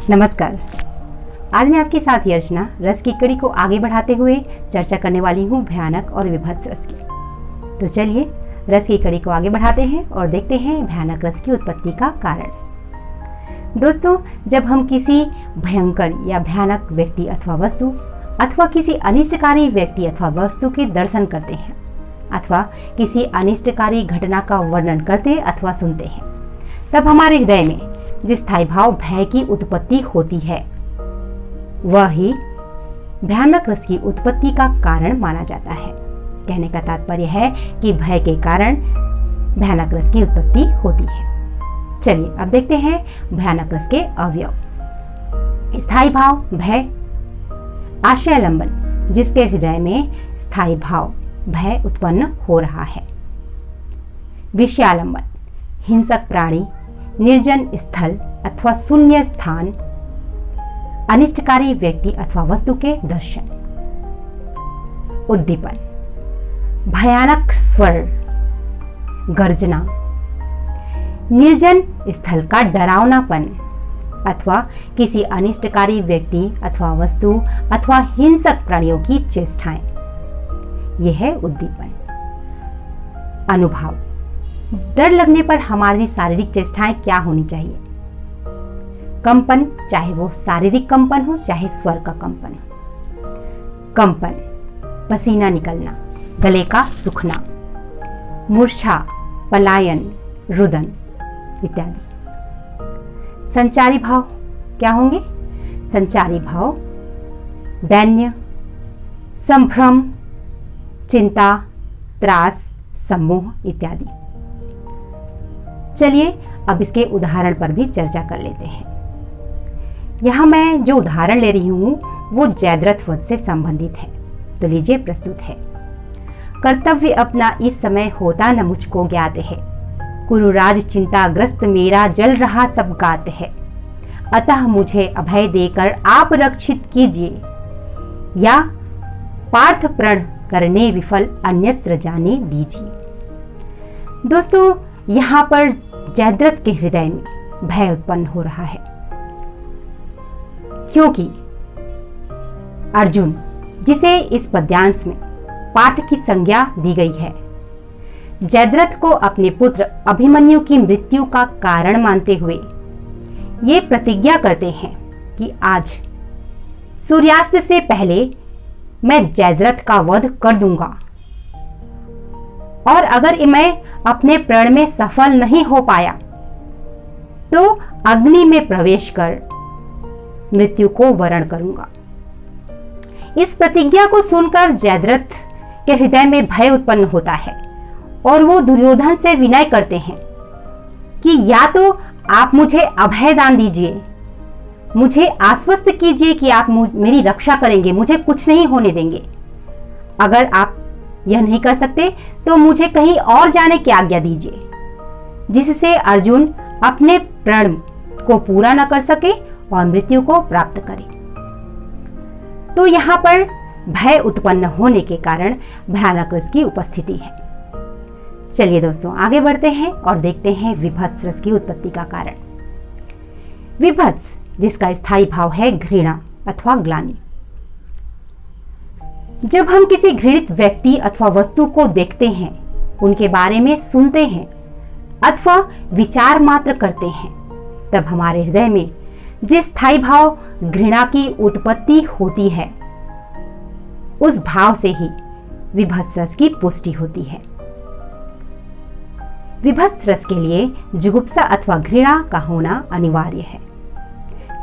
नमस्कार। आज मैं आपके साथ अर्चना रस की कड़ी को आगे बढ़ाते हुए चर्चा करने वाली हूँ भयानक और विभत्स रस की। तो चलिए रस की कड़ी को आगे बढ़ाते हैं और देखते हैं भयानक रस की उत्पत्ति का कारण। दोस्तों, जब हम किसी भयंकर या भयानक व्यक्ति अथवा वस्तु अथवा किसी अनिष्टकारी व्यक्ति अथवा वस्तु के दर्शन करते हैं अथवा किसी अनिष्टकारी घटना का वर्णन करते अथवा सुनते हैं, तब हमारे हृदय में जिस स्थायी भाव भय की उत्पत्ति होती है वह ही भयानक रस की उत्पत्ति का कारण माना जाता है। कहने का तात्पर्य है कि भय के कारण भयानक रस की उत्पत्ति होती है। चलिए अब देखते हैं भयानक रस के अवयव। स्थायी भाव भय, आशयालंबन, जिसके हृदय में स्थायी भाव भय उत्पन्न हो रहा है। विषयालंबन, हिंसक प्राणी, निर्जन स्थल अथवा शून्य स्थान, अनिष्टकारी व्यक्ति अथवा वस्तु के दर्शन। उद्दीपन, भयानक स्वर, गर्जना, निर्जन स्थल का डरावनापन अथवा किसी अनिष्टकारी व्यक्ति अथवा वस्तु अथवा हिंसक प्राणियों की चेष्टाएं, यह है उद्दीपन। अनुभाव, डर लगने पर हमारी शारीरिक चेष्टाएं क्या होनी चाहिए? कंपन, चाहे वो शारीरिक कंपन हो चाहे स्वर का कंपन हो। कंपन, पसीना निकलना, गले का सूखना, मूर्छा, पलायन, रुदन इत्यादि। संचारी भाव क्या होंगे? संचारी भाव दैन्य, संभ्रम, चिंता, त्रास, सम्मोह इत्यादि। चलिए अब इसके उदाहरण पर भी चर्चा कर लेते हैं। यहाँ मैं जो उदाहरण ले रही हूँ वो जयद्रथ वध से संबंधित है, तो लीजिए प्रस्तुत है। कर्तव्य अपना इस समय होता न मुझको ज्ञात है, कुरुराज चिंताग्रस्त मेरा जल रहा सब गात है, अतः मुझे अभय देकर आप रक्षित कीजिए, या पार्थ प्रण करने विफल अन्यत्र जाने दीजिए। दोस्तों, यहाँ पर जयद्रथ के हृदय में भय उत्पन्न हो रहा है, क्योंकि अर्जुन, जिसे इस पद्यांश में पार्थ की संज्ञा दी गई है, जयद्रथ को अपने पुत्र अभिमन्यु की मृत्यु का कारण मानते हुए ये प्रतिज्ञा करते हैं कि आज सूर्यास्त से पहले मैं जयद्रथ का वध कर दूंगा, और अगर मैं अपने प्रण में सफल नहीं हो पाया तो अग्नि में प्रवेश कर मृत्यु को वरण करूंगा। इस प्रतिज्ञा को सुनकर जयद्रथ के हृदय में भय उत्पन्न होता है और वो दुर्योधन से विनय करते हैं कि या तो आप मुझे अभय दान दीजिए, मुझे आश्वस्त कीजिए कि आप मेरी रक्षा करेंगे, मुझे कुछ नहीं होने देंगे। अगर आप यह नहीं कर सकते तो मुझे कहीं और जाने की आज्ञा दीजिए, जिससे अर्जुन अपने प्रण को पूरा न कर सके और मृत्यु को प्राप्त करे। तो यहाँ पर भय उत्पन्न होने के कारण भयानक रस की उपस्थिति है। चलिए दोस्तों आगे बढ़ते हैं और देखते हैं विभत्स रस की उत्पत्ति का कारण। विभत्स, जिसका स्थायी भाव है घृणा अथवा ग्लानि। जब हम किसी घृणित व्यक्ति अथवा वस्तु को देखते हैं, उनके बारे में सुनते हैं अथवा विचार मात्र करते हैं, तब हमारे हृदय में जिस स्थायी भाव घृणा की उत्पत्ति होती है, उस भाव से ही विभत्स रस की पुष्टि होती है। विभत्स रस के लिए जुगुप्सा अथवा घृणा का होना अनिवार्य है।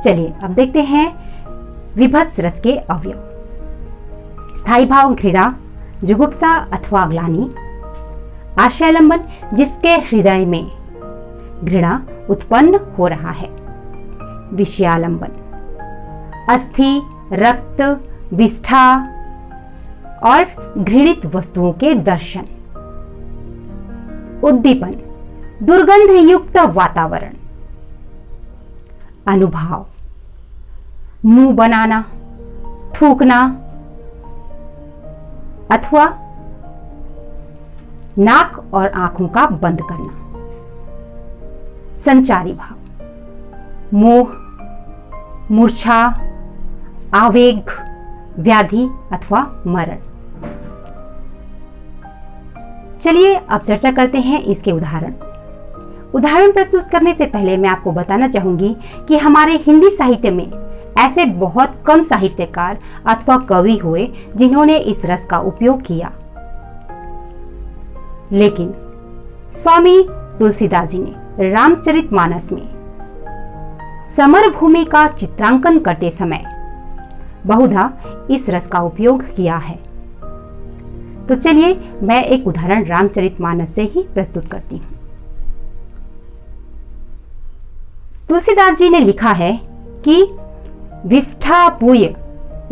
चलिए अब देखते हैं विभत्स रस के अवयव। स्थायी भाव घृणा, जुगुप्सा अथवा ग्लानि। आशयालंबन, जिसके हृदय में घृणा उत्पन्न हो रहा है। विषयालंबन, अस्थि, रक्त, विष्ठा और घृणित वस्तुओं के दर्शन। उद्दीपन, दुर्गंध युक्त वातावरण। अनुभाव, मुंह बनाना, थूकना अथवा नाक और आंखों का बंद करना। संचारी भाव, मोह, मूर्छा, आवेग, व्याधि अथवा मरण। चलिए अब चर्चा करते हैं इसके उदाहरण। उदाहरण प्रस्तुत करने से पहले मैं आपको बताना चाहूंगी कि हमारे हिंदी साहित्य में ऐसे बहुत कम साहित्यकार अथवा कवि हुए जिन्होंने इस रस का उपयोग किया, लेकिन स्वामी तुलसीदास जी ने रामचरितमानस में समर भूमि का चित्रांकन करते समय बहुधा इस रस का उपयोग किया है। तो चलिए मैं एक उदाहरण रामचरितमानस से ही प्रस्तुत करती हूं। तुलसीदास जी ने लिखा है कि विष्ठा पुय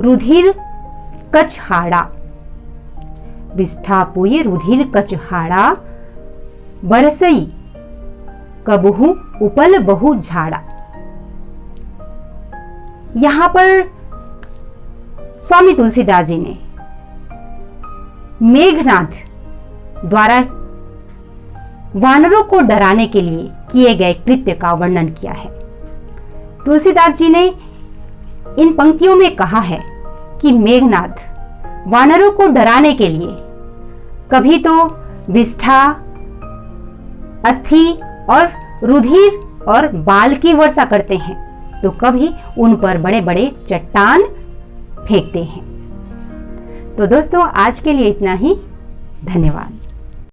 रुधिर कछहाड़ा, विष्ठा पुय रुधिर कछहाड़ा, बरसई कबहू उपल बहु झाड़ा। यहां पर स्वामी तुलसीदास जी ने मेघनाद द्वारा वानरों को डराने के लिए किए गए कृत्य का वर्णन किया है। तुलसीदास जी ने इन पंक्तियों में कहा है कि मेघनाद वानरों को डराने के लिए कभी तो विष्ठा, अस्थि और रुधिर और बाल की वर्षा करते हैं, तो कभी उन पर बड़े बड़े चट्टान फेंकते हैं। तो दोस्तों आज के लिए इतना ही। धन्यवाद।